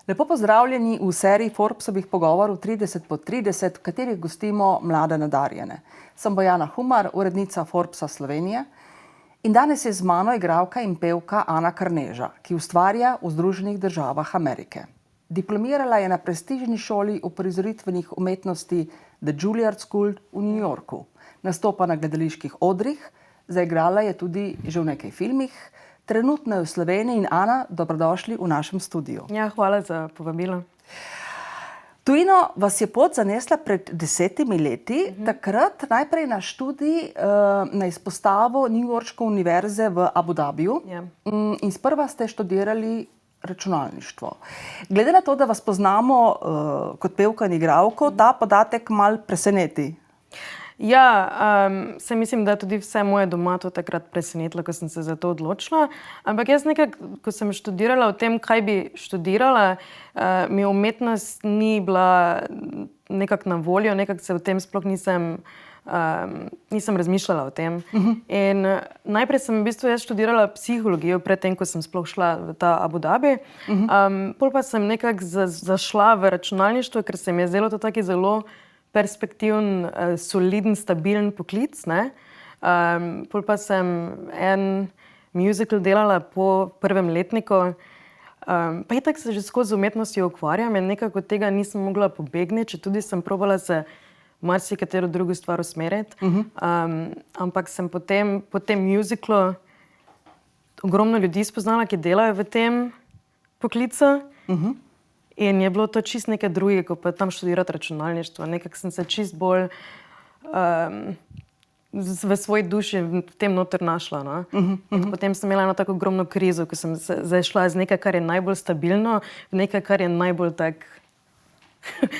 Lepo pozdravljeni v seriji Forbesovih pogovorov 30 pod 30, v katerih gostimo mlade nadarjene. Sem Bojana Humar, urednica Forbesa Slovenije, in danes je z mano igralka in pevka Ana Karneža, ki ustvarja v Združenih državah Amerike. Diplomirala je na prestižni šoli uprizoritvenih umetnosti The Juilliard School v New Yorku. Nastopa na gledaliških odrih, zaigrala je tudi že v nekaj filmih. Trenutno je v Sloveniji in Ana, dobrodošli v našem studiu. Ja, hvala za povabilo. Tujino vas je pot zanesla pred 10 leti, takrat najprej na študij na izpostavo Newyorške univerze v Abu Dhabiju. Ja. In sprva ste študirali računalništvo. Glede na to, da vas poznamo kot pevka in igralko, ta podatek malo preseneti. Ja, se mislim, da tudi vse moje doma to takrat presenetilo, ko sem se za to odločila. Ampak jaz nekako, ko sem študirala o tem, kaj bi študirala, mi umetnost ni bila nekako na voljo, nekako se o tem sploh nisem razmišljala o tem. In najprej sem v bistvu jaz študirala psihologijo, predtem, ko sem sploh šla v ta Abu Dhabi. Pol pa sem nekako zašla v računalništvo, ker se mi je zdelo to taki zelo perspektiven, soliden, stabilen poklic, ne. Pol pa sem en musical delala po prvem letniku. Pa itak se že skozi umetnostjo ukvarjam in nekako od tega nisem mogla pobegniti, četudi sem probala se marsikatero drugo stvar usmeriti. Ampak sem po tem musiclu ogromno ljudi spoznala, ki delajo v tem poklicu. In je bilo to čisto nekaj drugega, kot pa tam študirati računalništvo. Nekako sem se čisto bolj v svoji duši v tem noter našla. No? In potem sem imela eno tako ogromno krizo, ko sem zašla iz nekaj, kar je najbolj stabilno, v nekaj, kar je najbolj tak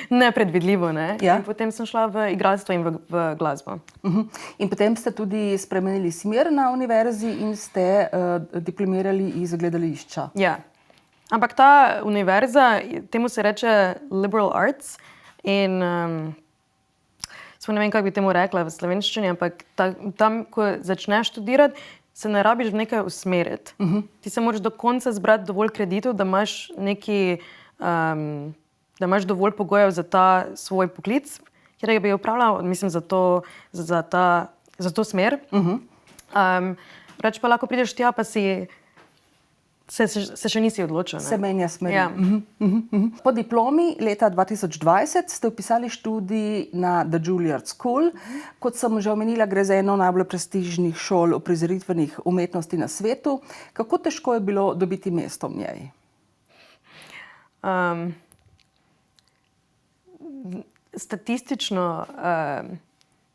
nepredvidljivo. Ne? Ja. In potem sem šla v igralstvo in v glasbo. In potem ste tudi spremenili smer na univerzi in ste diplomirali iz gledališča. Ja. Ampak ta univerza, temu se reče liberal arts in ne vem, kako bi temu rekla v slovenščini, ampak tam, ko začneš študirati, se ne rabiš v nekaj usmeriti. Ti se moraš do konca zbrati dovolj kreditov, da imaš da imaš dovolj pogojev za ta svoj poklic, kjer bi opravljal, mislim, za to smer. Reč pa lahko prideš tja, pa se še nisi odločil. Se menja smer. Ja. Po diplomi leta 2020 ste vpisali študij na The Juilliard School. Kot sem že omenila, gre za eno najbolj prestižnih šol uprizoritvenih umetnosti na svetu. Kako težko je bilo dobiti mesto v njej? Statistično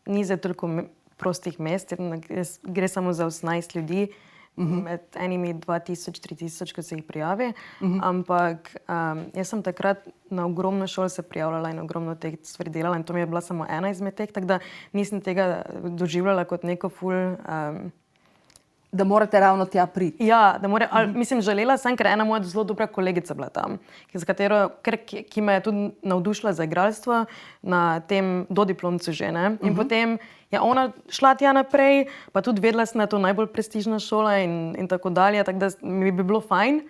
ni za toliko prostih mest, gre samo za 18 ljudi. Med enimi 2000, 3000, ko se jih prijavi. Ampak jaz sem takrat na ogromno šol se prijavljala in ogromno teh stvari delala in to mi je bila samo ena izmed teh, tako da nisem tega doživljala kot neko ful... Da morate ravno tja priti. Ja, mislim, želela sem, ker ena moja zelo dobra kolegica bila tam, ki me je tudi navdušila za igralstvo na tem dodiplomcu že, ne. In potem je ona šla tja naprej, pa tudi vedela sem, da je to najbolj prestižna šola in tako dalje, tako da mi bi bilo fajn,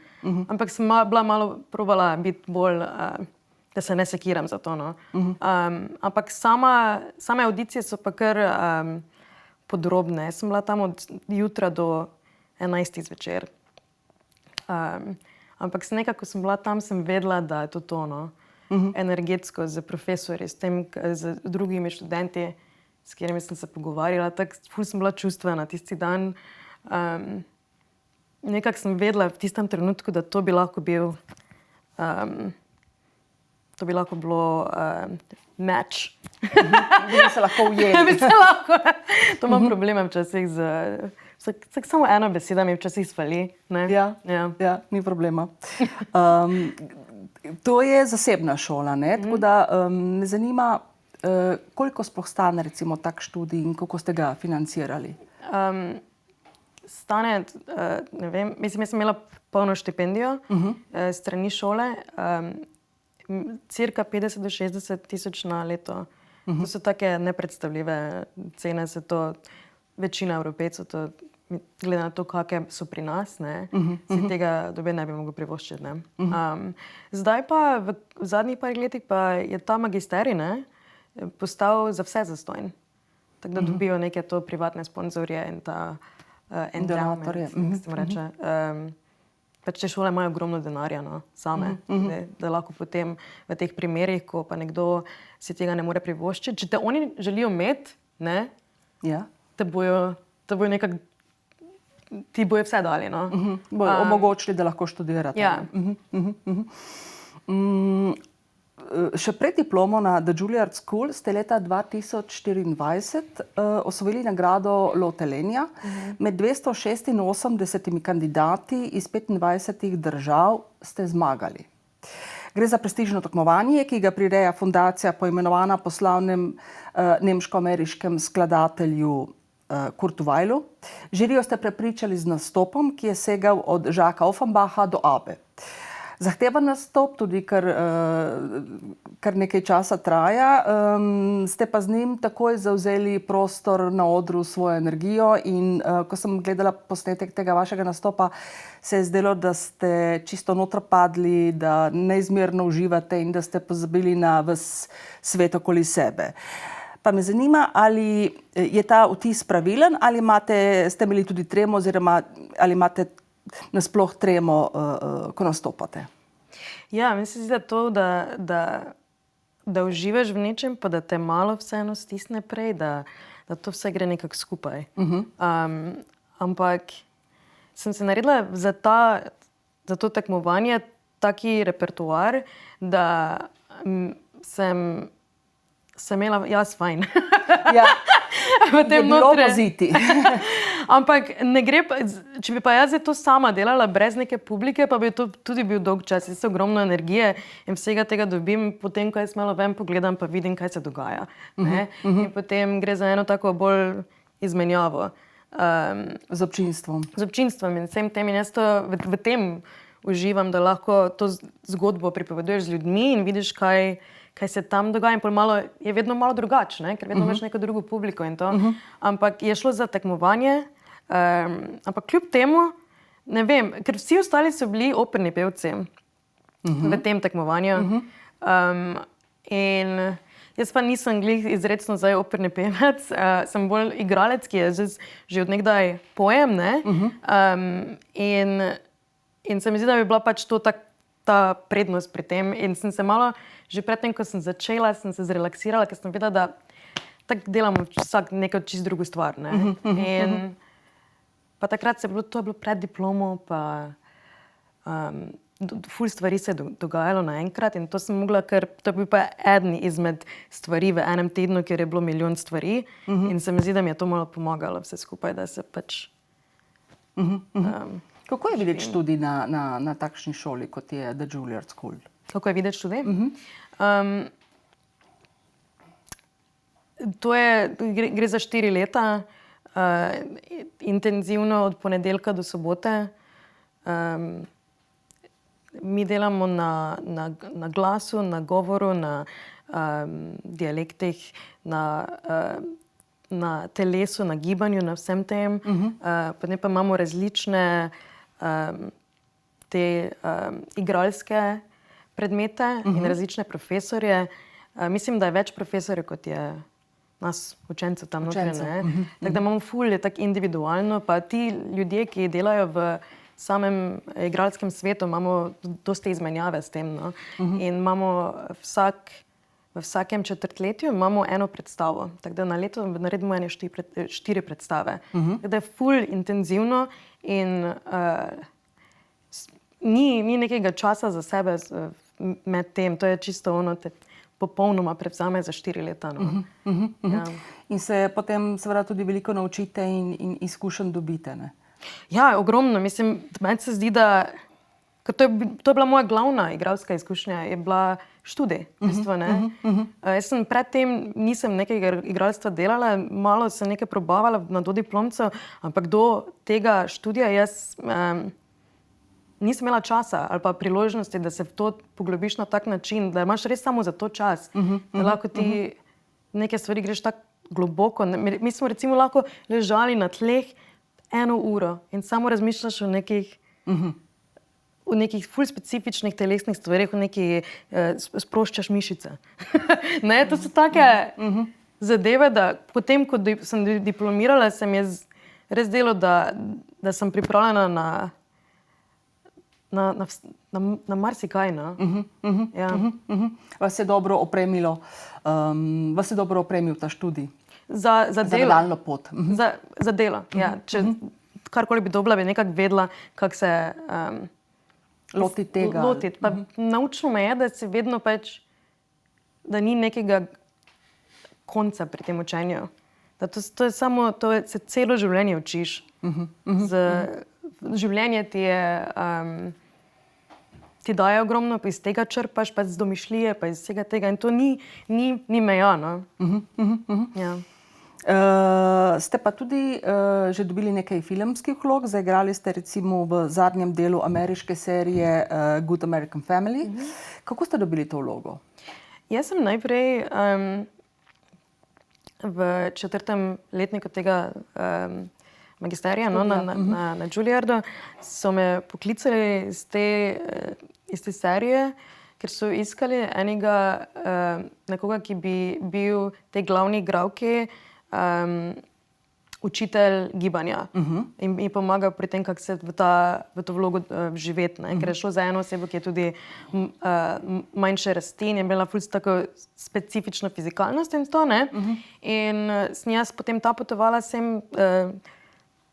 ampak sem bila malo probala biti bolj, da se ne sekiram za to, no. Ampak same audicije so pa kar podrobne. Jaz sem bila tam od jutra do 11 zvečer. Ampak nekako, ko sem bila tam, sem vedela, da je to, no. Energetsko, z profesorji, z drugimi študenti, s katerimi sem se pogovarjala. Tako ful sem bila čustvena tisti dan. Nekako sem vedela v tistem trenutku, da to bi lahko bilo match. Bi se lahko ujeli. Bi se lahko. To imam probleme včasih samo ena beseda mi včasih svali. Ne? Ja, ni problema. To je zasebna šola, ne? Tako da me zanima, koliko sploh stane recimo tak študij in kako ste ga financirali? Stane, ne vem, mislim, jaz sem imela polno štipendijo strani šole, cirka 50 do 60 tisoč na leto. To so take nepredstavljive cene, večina Evropejcev to glede na to, kakšne so pri nas, ne, si tega dobe ne bi mogel privoščiti. Ne. Zdaj pa v zadnjih par letih pa je ta magisterij, ne, postal za vse zastonj. Tako da dobijo neke to privatne sponzorje in ta endowment, Donatorje. kako se mu reče. Pač te šole imajo ogromno denarja, no, same, da lahko potem v teh primerih, ko pa nekdo si tega ne more privoščiti, če te oni želijo imeti, ne, Ja. te bojo nekako, ti bojo vse dali, no. Bojo omogočili, da lahko študirate. Ja. Še pred diplomo na The Juilliard School ste leta 2024 osvojili nagrado Lotelenja med 286 kandidati iz 25 držav ste zmagali. Gre za prestižno tekmovanje, ki ga prireja fundacija poimenovana po slavnem nemško-ameriškem skladatelju Kurtu Weihlu. Žirijo ste prepričali z nastopom, ki je segal od Jacquesa Offenbacha do Abbe. Zahteven nastop, tudi kar nekaj časa traja, ste pa z njim takoj zavzeli prostor na odru svojo energijo in ko sem gledala posnetek tega vašega nastopa, se je zdelo, da ste čisto notro padli, da neizmerno uživate in da ste pozabili na ves svet okoli sebe. Pa me zanima, ali je ta vtis pravilen, ali ste imeli tudi tremo oziroma ali imate nasploh tremo, ko nastopate? Ja, meni se zdi, da to, da uživaš v nečem, pa da te malo vseeno stisne prej, da to vse gre nekako skupaj. Ampak sem se naredila za to tekmovanje taki repertoar, da sem imela jaz fajn. Ja, v tem je bilo notri. poziti. Ampak ne gre pa, če bi pa jaz to sama delala brez neke publike, pa bi to tudi bil dolg čas. Jaz se ogromno energije in vsega tega dobim, potem, ko jaz malo ven pogledam, pa vidim, kaj se dogaja. Ne? In potem gre za eno tako bolj izmenjavo. Z občinstvom. Z občinstvom in vsem tem. In jaz to v tem uživam, da lahko to zgodbo pripoveduješ z ljudmi in vidiš, kaj se tam dogaja. In je vedno malo drugače, ker vedno imaš neko drugo publiko in to. Ampak je šlo za tekmovanje. Ampak kljub temu, ne vem, ker vsi ostali so bili operni pevci v tem tekmovanju. In jaz pa nisem glih izrecno zdaj operni pevec, sem bolj igralec, ki je že od nekdaj pojem, ne? In se mi zdi, da bi bila pač to ta prednost pri tem. In sem se malo, že predtem, ko sem začela, sem se zrelaksirala, ker sem videla, da tako delamo vsak neko čisto drugo stvar, ne? In pa takrat to je bilo pred diplomo, pa ful stvari se je dogajalo naenkrat in to sem mogla, ker to je bil pa eden izmed stvari v enem tednu, kjer je bilo milijon stvari in se mi zdi, da mi je to malo pomagalo vse skupaj, da se pač... Kako je videti študij na takšni šoli, kot je The Juilliard School? Kako je videti študij? Gre za 4 leta, intenzivno od ponedeljka do sobote. Mi delamo na glasu, na govoru, na dialektih, na telesu, na gibanju, na vsem tem. Potem pa imamo različne te igralske predmete in različne profesorje. Mislim, da je več profesorjev, kot je nas učencev tam notri. Tako da imamo ful, je tako individualno, pa ti ljudje, ki delajo v samem igralskem svetu, imamo dosti izmenjave s tem. No? In imamo v vsakem četrtletju imamo eno predstavo. Tako da na leto naredimo 4 predstave. Tako da je ful intenzivno in ni nekega časa za sebe med tem. To je čisto ono, te popolnoma prevzame za 4 leta. No. Ja. In se potem seveda tudi veliko naučite in izkušenj dobite, ne? Ja, ogromno. Mislim, meni se zdi, da to je bila moja glavna igralska izkušnja, je bila študij. V bistvu, ne? Jaz sem predtem nisem nekega igralstva delala, malo sem nekaj probavala na dodiplomcu, ampak do tega študija jaz nisem imela časa ali pa priložnosti, da se v to poglobiš na tak način, da imaš res samo za to čas. Da lahko ti neke stvari greš tako globoko. Mi smo recimo lahko ležali na tleh 1 uro in samo razmišljaš o nekih ful specifičnih telesnih stvarih, o neki sproščaš mišice. Ne, to so take zadeve, da potem, ko sem diplomirala, se mi je res delo, da sem pripravljena na marsikaj. No? Ja. Vas je dobro opremilo, vas je dobro opremil ta študij? Za delo. nadaljnjo pot. Za delo, ja. Če karkoli bi dobila, bi nekako vedela, kako se Lotiti tega. lotiti. Pa naučilo me je, da se vedno pač, da ni nekega konca pri tem učenju. Da to je samo, se celo življenje učiš. Življenje ti daje ogromno, pa iz tega črpaš, pa iz domišljije, pa iz vsega tega. In to ni meja. No? Ja. Ste pa tudi že dobili nekaj filmskih vlog. Zaigrali ste recimo v zadnjem delu ameriške serije Good American Family. Kako ste dobili to vlogo? Jaz sem najprej v 4. letniku tega magisterija na Juilliardu so me poklicali iz te serije, ker so iskali nekoga, ki bi bil tej glavni igralki učitelj gibanja in pomagal pri tem, kako se v to vlogo živeti. Ker je šlo za eno osebo, ki je tudi manjše rasti in je imela ful tako specifično fizikalnost in to. In sem jaz potem potovala sem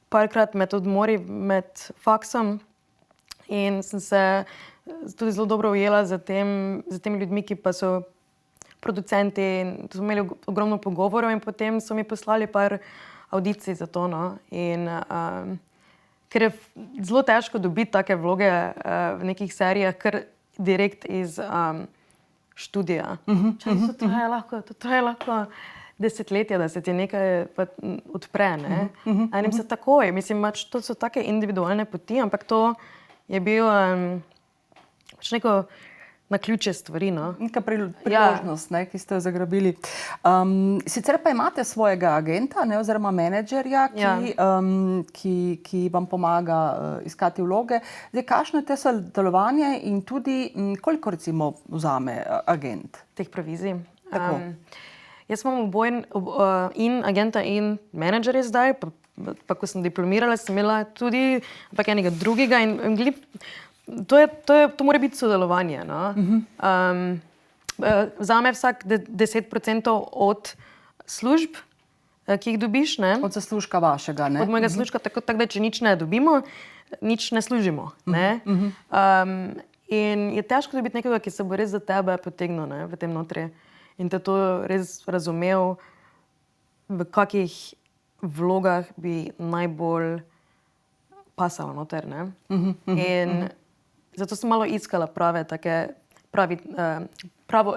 parkrat med odmori, med faksom in sem se tudi zelo dobro ujela z temi ljudmi, ki pa so producenti in so imeli ogromno pogovorov in potem so mi poslali par audicij za to. No. In ker je zelo težko dobiti take vloge v nekih serijah, kar direkt iz študija. To traja lahko desetletja, da se ti nekaj odpre. Ne? Enim se takoj. Mislim, to so take individualne poti, ampak to je bil neko naključje stvari. No? Neka priložnost, ki ste jo zagrabili. Sicer pa imate svojega agenta, oziroma menedžerja, ki vam pomaga iskati vloge. Zdaj, kakšno je te sodelovanje in tudi koliko recimo vzame agent? Teh provizij? Tako. Jaz imam oboje in agenta in menedžerja zdaj, pa ko sem diplomirala, sem imela tudi enega drugega in to mora biti sodelovanje. No? Vzame vsak 10% od služb, ki jih dobiš. Ne? Od zaslužka vašega, ne? Od mojega služka, tako da če nič ne dobimo, nič ne služimo. Ne? In je težko dobiti nekoga, ki se bo res za tebe potegnil, ne, v tem notri. In te to res razumel, v kakih vlogah bi najbolj pasalo noter. Ne? In zato sem malo iskala pravo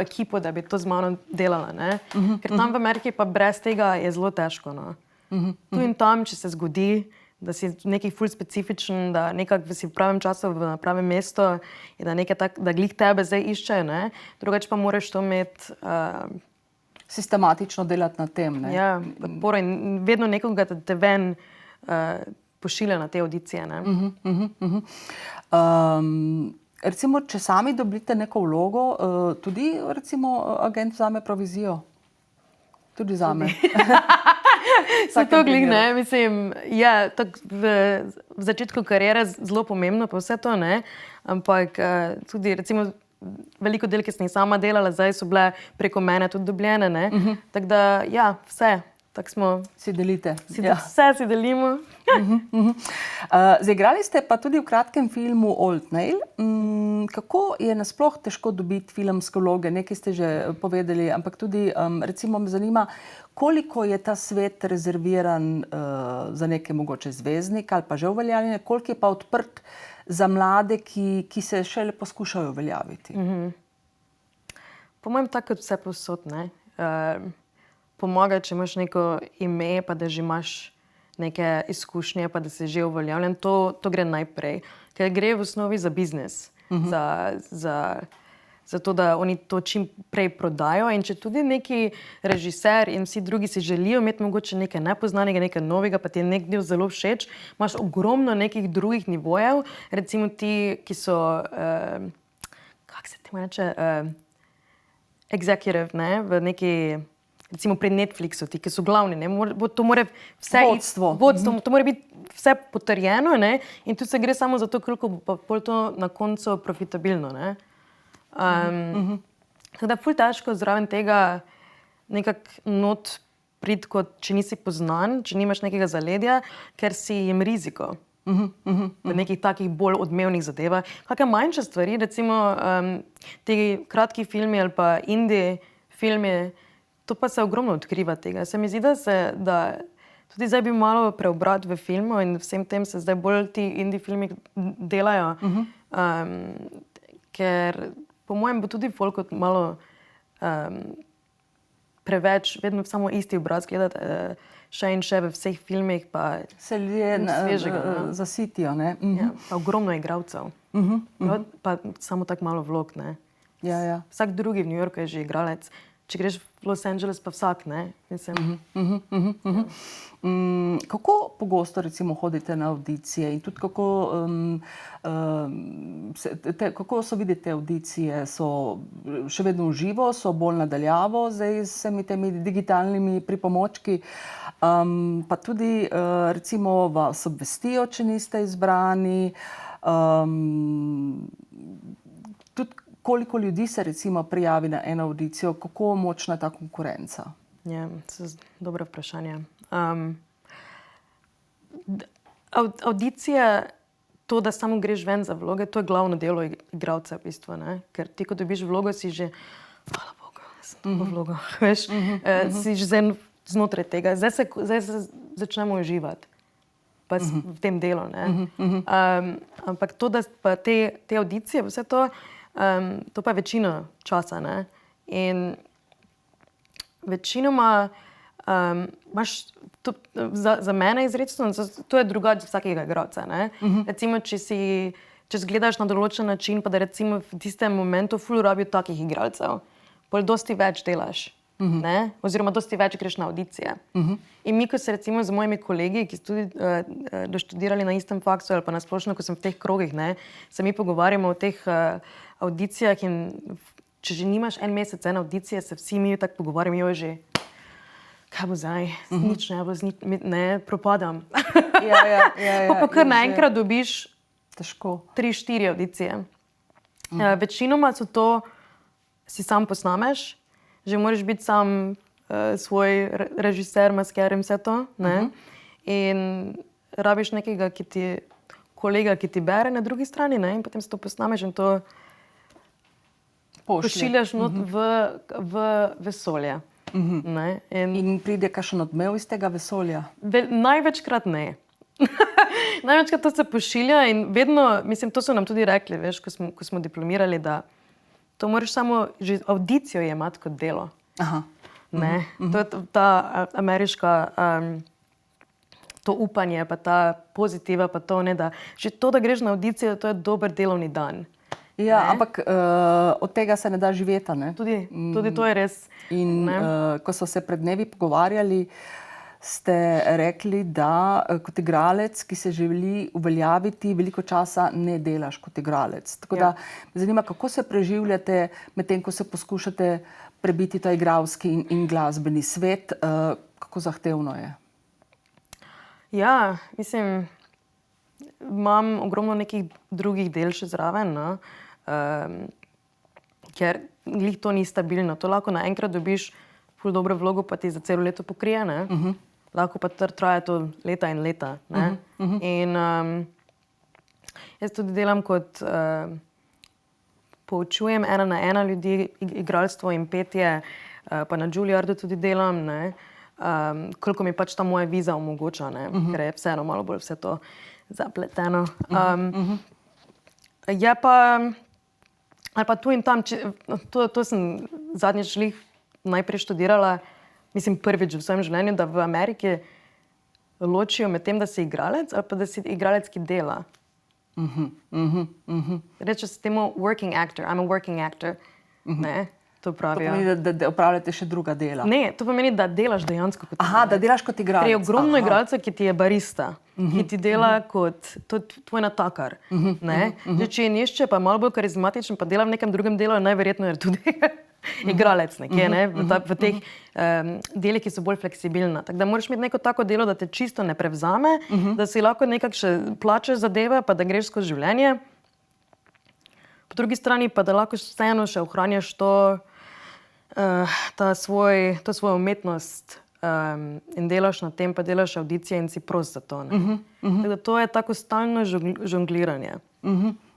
ekipo, da bi to z mano delala. Ne? Ker tam v Ameriki pa brez tega je zelo težko. No? Tu in tam, če se zgodi, da si nekaj ful specifičen, da nekako si v pravem času, na pravem mestu in da glih tebe zdaj iščejo. Ne? Drugače pa moraš to imeti sistematično delati na tem. Ne? Ja, podporo in vedno nekoga te ven pošilja na te audicije. Ne? Recimo, če sami dobite neko vlogo, tudi recimo agent vzame provizijo? Tudi zame. Se to glih, ne? Mislim, ja, v začetku kariere zelo pomembno pa vse to, ne? Ampak tudi recimo veliko del, ki sem jih sama delala, zdaj so bile preko mene tudi dobljene, ne? Tako da, ja, vse. Tako smo... Si delite. Vse si delimo. Zaigrali ste pa tudi v kratkem filmu Old Nail. Kako je nasploh težko dobiti filmske vloge? Nekaj ste že povedali, ampak tudi recimo me zanima, koliko je ta svet rezerviran za neke mogoče zvezdnike ali pa že uveljavljene, koliko je pa odprt za mlade, ki se šele poskušajo uveljaviti? Po mojem tako kot vse povsod, ne. Pomaga, če imaš neko ime, pa da že imaš neke izkušnje, pa da si že uveljavljen. To gre najprej, ker gre v osnovi za biznis, zato da oni to čim prej prodajo. In če tudi neki režiser in vsi drugi si želijo imeti mogoče nekaj nepoznanega, nekaj novega, pa ti je nek del zelo všeč, imaš ogromno nekih drugih nivojev, recimo ti, ki so, kako se temu reče, executive, ne, v neki, recimo pri Netflixu, ti, ki so glavni, ne, to mora vse vodstvo, to mora biti vse potrjeno, ne, in tu se gre samo za to, koliko bo pa pol to na koncu profitabilno, ne. Tako da ful težko zraven tega nekako not priti, kot če nisi poznan, če nimaš nekega zaledja, ker si jim riziko. V nekih takih bolj odmevnih zadevah. Kakšne manjše stvari, recimo ti kratki filmi ali pa indie filmi, to pa se ogromno odkriva tega. Se mi zdi, da tudi zdaj bi malo preobrat v filmu in vsem tem se zdaj bolj ti indie filmi delajo, ker po mojem bo tudi folk malo preveč, vedno samo isti obraz gledati, še in še v vseh filmih, pa se ljudje zasitijo, ne? Ja, pa ogromno igralcev. Pa samo tako malo vlog, ne? Ja. Vsak drugi v New Yorku je že igralec. Če greš v Los Angeles, pa vsak, ne? Mislim. Kako pogosto recimo hodite na avdicije in tudi kako so vidite avdicije? So še vedno v živo, so bolj nadaljavo zdaj z vsemi temi digitalnimi pripomočki? Pa tudi recimo vas obvestijo, če niste izbrani. Tudi koliko ljudi se recimo prijavi na eno avdicijo, kako močna je ta konkurenca? Ja, to je dobro vprašanje. Avdicija, to, da samo greš ven za vloge, to je glavno delo igralca v bistvu, ne? Ker ti, ko dobiš vlogo, si že, hvala Bogu, sem to vlogo, veš, si že znotraj tega. Zdaj se začnemo uživati pa v tem delu, ne? Ampak to, da pa te avdicije, vse to, to pa je večina časa, ne? In večinoma imaš, za mene izrecno, to je drugače za vsakega igralca, ne? Recimo, če gledaš na določen način, pa da recimo v tistem momentu ful rabijo takih igralcev, pol dosti več delaš, ne? Oziroma dosti več greš na avdicije. In mi, ko se recimo z mojimi kolegi, ki so tudi doštudirali na istem faksu ali pa na splošno, ko sem v teh krogih, ne, se mi pogovarjamo o teh audicijah in če že nimaš en mesec ene audicije, se vsi mi tako pogovarjamo, že, kaj bo zdaj, nič ne bo, ne, propadam. Ja. Pa kar naenkrat dobiš težko 3-4 audicije. Večinoma so to, si sam posnameš, že moraš biti sam svoj režiser, masker in vse to, ne? In rabiš nekega, kolega, ki ti bere na drugi strani, ne? In potem se to posnameš in to pošiljaš not v vesolje. Ne? In pride kakšen odmev iz tega vesolja? Največkrat ne. Največkrat to se pošilja in vedno, mislim, to so nam tudi rekli, veš, ko smo diplomirali, da to moraš samo že audicijo jemati kot delo. Ne? To je ta ameriška, to upanje, pa ta pozitiva, pa to, ne, da že to, da greš na audicijo, to je dober delovni dan. Ja, ampak od tega se ne da živeti, ne? Tudi to je res. In ko so se pred dnevi pogovarjali, ste rekli, da kot igralec, ki se želi uveljaviti, veliko časa ne delaš kot igralec. Tako da me zanima, kako se preživljate medtem, ko se poskušate prebiti ta igralski in glasbeni svet, kako zahtevno je? Ja, mislim, imam ogromno nekih drugih del še zraven, no? Ker glih to ni stabilno. To lahko naenkrat dobiš ful dobro vlogo, pa ti za celo leto pokrije, ne? Lahko pa traja to leta in leta, ne? In jaz tudi delam kot poučujem 1-na-1 ljudi, igralstvo in petje, pa na Juilliardu tudi delam, ne? Koliko mi pač ta moja viza omogoča, ne? Ker je vseeno malo bolj vse to zapleteno. Je pa, ali pa tu in tam, to sem zadnjič najprej študirala, mislim prvič v svojem življenju, da v Ameriki ločijo med tem, da si igralec ali pa da si igralec, ki dela. Reče se temu working actor, I'm a working actor. Ne? To To pravijo. pomeni, da opravljate še druga dela. Ne, to pomeni, da delaš dejansko kot Aha, da delaš kot igralec. Ker je ogromno Aha. igralcev, ki ti je barista, ki ti dela kot tvoj natakar. Ne? Zdaj, če je nešče, pa je malo bolj karizmatičen, pa dela v nekem drugem delu, najverjetneje je tudi igralec nekje, ne? v teh delih, ki so bolj fleksibilna. Tako da moraš imeti neko tako delo, da te čisto ne prevzame, da si lahko nekako še plačaš zadeve, pa da greš skozi življenje. Po drugi strani pa, da lahko vseeno še ohranjaš to svojo umetnost in delaš na tem, pa delaš avdicije in si prost za to. Tako da to je tako stalno žongliranje.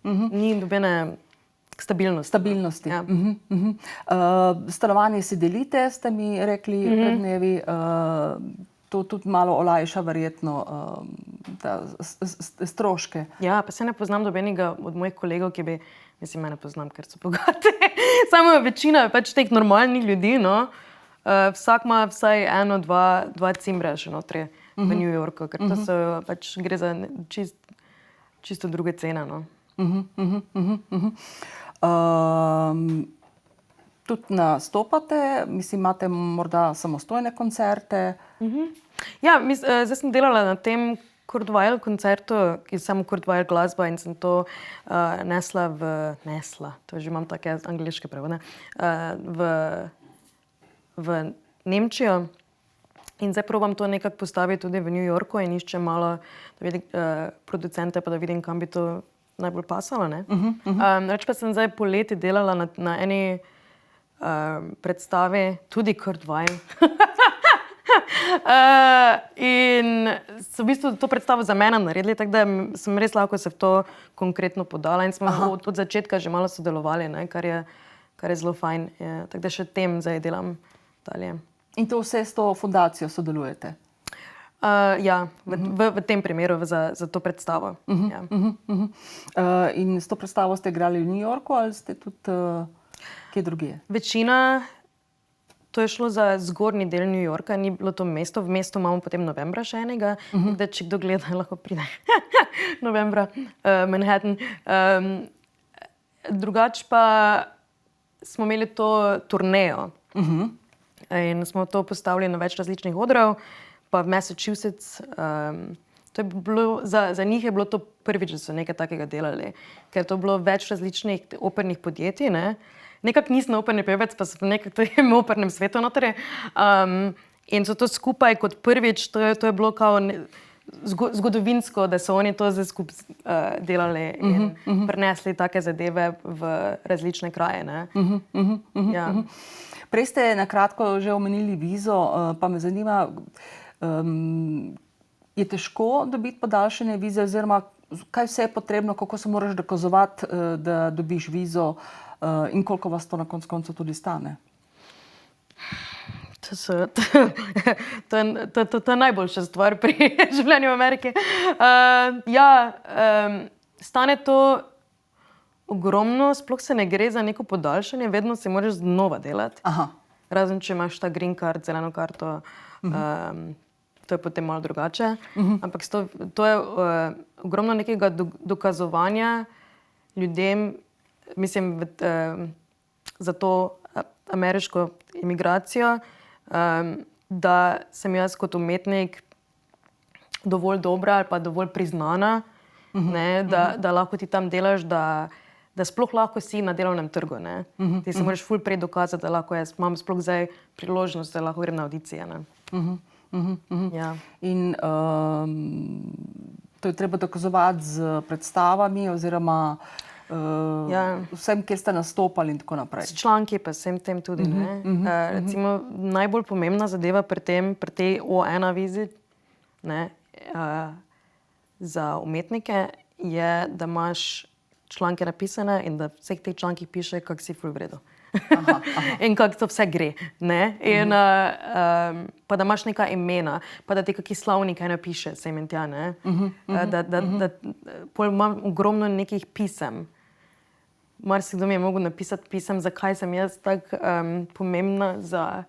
Ni nobene stabilnosti. Stabilnosti. Ja. Stanovanje si delite, ste mi rekli pred dnevi. To tudi malo olajša verjetno stroške. Ja, pa se ne poznam dobenega od mojih kolegov, ki bi, mislim, ne poznam, ker so bogati. Samo večina je pač teh normalnih ljudi, no. Vsak ima vsaj eno, dva cimbre še notri v New Yorku, ker to so pač gre za čisto druge cene, no. Tudi nastopate, mislim, imate morda samostojne koncerte. Ja, zdaj sem delala na tem Kurt Weill koncertu, ki je samo Kurt Weill glasba in sem to nesla, to že imam take angleške prevode, v Nemčijo. In zdaj probam to nekako postaviti tudi v New Yorku in iščem malo producente, pa da vidim, kam bi to najbolj pasalo. Reč pa sem zdaj poleti delala na eni predstavi, tudi Kurt Weill. In so v bistvu to predstavo za mene naredili, tako da sem res lahko se v to konkretno podala in smo od začetka že malo sodelovali, ne, kar je zelo fajn. Tako da še tem zdaj delam dalje. In to vse s to fundacijo sodelujete? Ja, v tem primeru za to predstavo. Ja. In s to predstavo ste igrali v New Yorku ali ste tudi kje drugje? Večina, to je šlo za zgornji del New Yorka, ni bilo to mesto. V mestu imamo potem novembra še enega, da če kdo gleda, lahko pride novembra, Manhattan. Drugač pa smo imeli to turnejo in smo to postavili na več različnih odrov, pa v Massachusetts. To je bilo, za njih je bilo to prvič, da so nekaj takega delali, ker to je bilo več različnih opernih podjetij, ne. Nekako nisem operni pevec, pa sem nekako v opernem svetu notri. In so to skupaj kot prvič, to je bilo kao zgodovinsko, da so oni to zdaj skupaj delali in prinesli take zadeve v različne kraje, ne. Ja. Prej ste na kratko že omenili vizo, pa me zanima, je težko dobiti podaljšanje vize oziroma kaj vse je potrebno, kako se moraš dokazovati, da dobiš vizo in koliko vas to na koncu koncev tudi stane? To je najboljša stvar pri življenju v Ameriki. Stane to ogromno, sploh se ne gre za neko podaljšanje, vedno se moraš znova delati. Razen, če imaš ta green card, zeleno karto, to je potem malo drugače. Ampak to je ogromno nekega dokazovanja ljudem, mislim, za to ameriško imigracijo, da sem jaz kot umetnik dovolj dobra ali pa dovolj priznana, ne, da lahko ti tam delaš, da sploh lahko si na delovnem trgu. Ne. Ti se moraš ful prej dokazati, da lahko jaz imam sploh zdaj priložnost, da lahko grem na avdicije. Ne. Ja. In to je treba dokazovati z predstavami oziroma vsem, kjer ste nastopali in tako naprej. S članki pa vsem tem tudi. Recimo, najbolj pomembna zadeva pri tej O1 vizi, ne, za umetnike je, da imaš članke napisane in da v vseh teh člankih piše, kako si ful v redu. In kako to vse gre. Ne? In, pa da imaš neka imena, pa da ti kakšen slavnik kaj napiše, sem in tja. Ne? Pol imam ogromno nekih pisem. Marsikdo mi je mogel napisati pisem, zakaj sem jaz tako pomembna za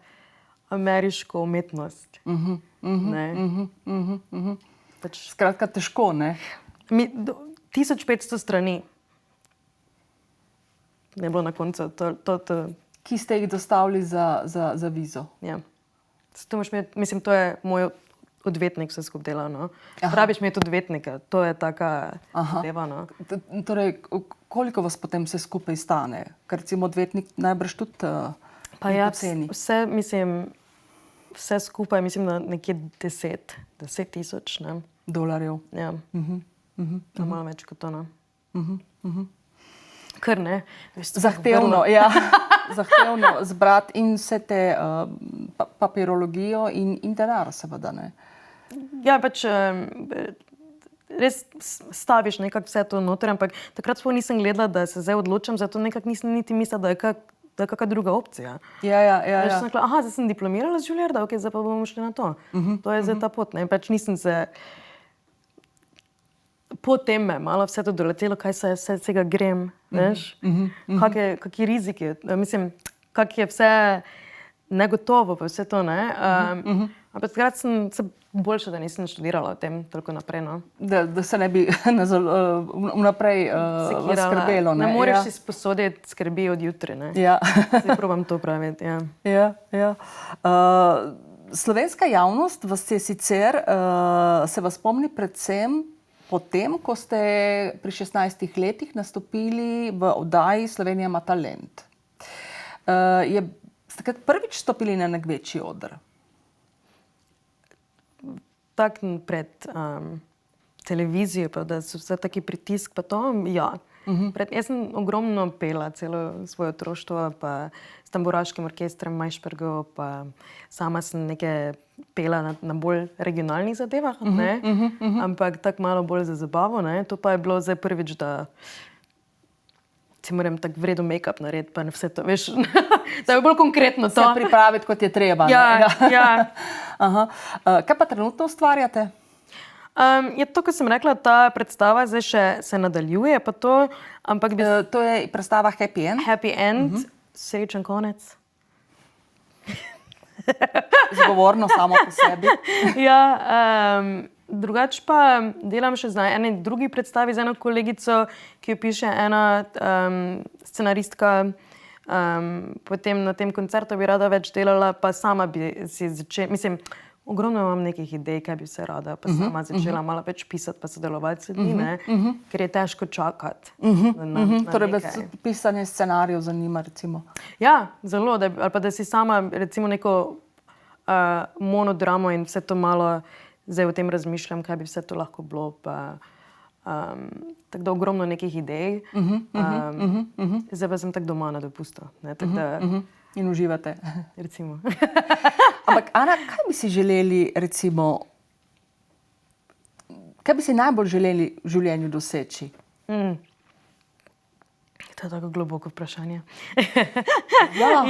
ameriško umetnost. Skratka, težko, ne? 1500 strani. ne bilo na koncu. Ki ste jih dostavili za vizo? Ja. Mislim, to je moj odvetnik vse skupaj delal. No. Rabiš imeti odvetnika, to je taka zadeva. No. Torej, koliko vas potem vse skupaj stane? Ker recimo odvetnik najbrž tudi poceni. Vse skupaj, mislim, da nekje 10,000 dolarjev. Ja. Malo več kot to. No. Kar ne. Zahtevno, ja. Zahtevno zbrati in vse te papirologijo in denar, seveda. Ne. Ja, pač res staviš nekako vse to noter, ampak takrat sploh nisem gledala, da se zdaj odločam, zato nekako nisem niti mislila, da je kakšna druga opcija. Ja. Sem rekla, zdaj sem diplomirala z Juillarda, ok, zdaj pa bomo šli na to. To je zdaj ta pot. Ne? Pač nisem se... Potem me malo vse to doletelo, kaj se vsega grem, veš? Kakšni riziki, mislim, kak je vse negotovo, pa vse to, ne? Ampak takrat sem se boljše, da nisem študirala o tem toliko naprej, no. Da se ne bi vnaprej skrbelo, ne? Ne moreš si sposoditi skrbi od jutri, ne? Ja. Zdaj probam to praviti, ja. Ja. Slovenska javnost vas je sicer, se vas spomni predvsem potem, ko ste pri 16 letih nastopili v oddaji Slovenija ima talent. Ste prvič stopili na nek večji oder? Tak pred televizijo, pa da so vse taki pritisk, pa to, ja. Jaz sem ogromno pela celo svoje otroštvo, pa s tamburaškim orkestrom Majšpergov, pa sama sem nekaj pela na bolj regionalnih zadevah, ne? Ampak tako malo bolj za zabavo, ne? To pa je bilo zdaj prvič, da si moram tako vredo make-up narediti, pa vse to, veš, da je bolj konkretno to. Se pripraviti, kot je treba. Ja. Kaj pa trenutno ustvarjate? Je to, ko sem rekla, ta predstava zdaj še se nadaljuje, pa to, ampak to je predstava Happy End? Happy End, srečen konec. Zgovorno samo po sebi. Ja, drugače pa delam še za eni drugi predstavi z eno kolegico, ki jo piše ena scenaristka. Potem na tem koncertu bi rada več delala, pa sama bi si začela, mislim, ogromno imam nekih idej, kaj bi se rada, pa sama začela malo več pisati, pa sodelovati s ljudmi, ne? Ker je težko čakati na torej, nekaj. pisanje scenarijev zanima, recimo? Ja, zelo. Ali pa da si sama, recimo, neko monodramo in vse to malo, zdaj o tem razmišljam, kaj bi vse to lahko bilo, pa tako da ogromno nekih idej. Zdaj pa sem tako doma na dopustu. In uživate. Recimo. Ampak, Ana, kaj bi si želeli, recimo, kaj bi si najbolj želeli v življenju doseči? To je tako globoko vprašanje. Ja.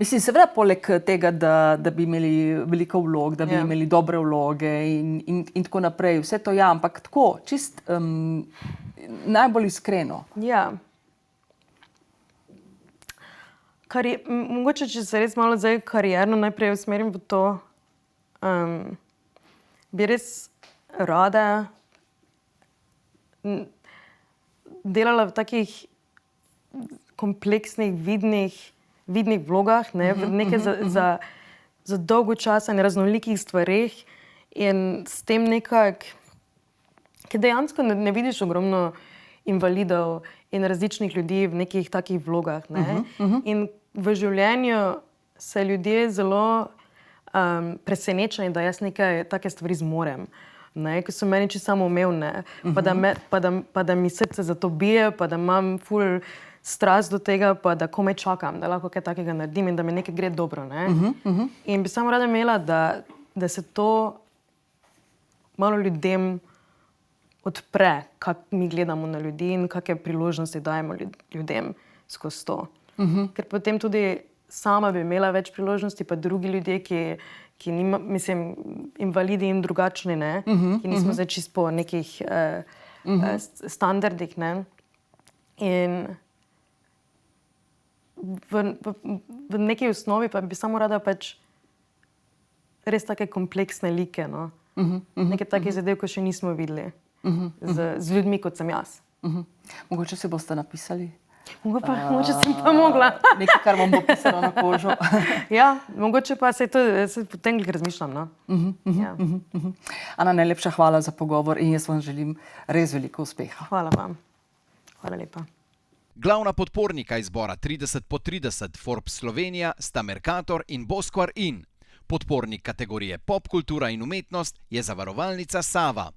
Mislim, seveda poleg tega, da bi imeli veliko vlog, da bi imeli dobre vloge in tako naprej. Vse to ja, ampak tako, čist najbolj iskreno. Ja. Mogoče, če se res malo zdaj karierno najprej usmerim v to, bi res rada delala v takih kompleksnih, vidnih vlogah, ne, v nekaj za dolgo časa in raznolikih stvareh in s tem nekako, ker dejansko ne vidiš ogromno invalidov in različnih ljudi v nekih takih vlogah, ne. In v življenju se ljudje zelo presenečeni, da jaz nekaj take stvari zmorem, ne, ki so meni čisto samoumevne, pa da mi srce za to bije, pa da imam ful strast do tega, pa da komaj čakam, da lahko kaj takega naredim in da mi nekaj gre dobro, ne. In bi samo rada imela, da se to malo ljudem odpre, kako mi gledamo na ljudi in kakšne priložnosti dajemo ljudem skozi to. Ker potem tudi sama bi imela več priložnosti, pa drugi ljudje, ki nima, mislim, invalidi in drugačni, ne, ki nismo zdaj čisto po nekih standardih, ne. In v neki osnovi pa bi samo rada pač res take kompleksne like, no. Nekaj takih zadev, ko še nismo videli z ljudmi, kot sem jaz. Mogoče si boste napisali Mogoče sem pa mogla. nekaj, kar vam bo pisalo na kožo. Ja, mogoče pa se potem glih razmišljam. No? Ja. Ana, najlepša hvala za pogovor in jaz vam želim res veliko uspeha. Hvala vam. Hvala lepa. Glavna podpornika izbora 30x30 Forbes Slovenija sta Mercator in Bosquar In. Podpornik kategorije Pop kultura in umetnost je zavarovalnica Sava.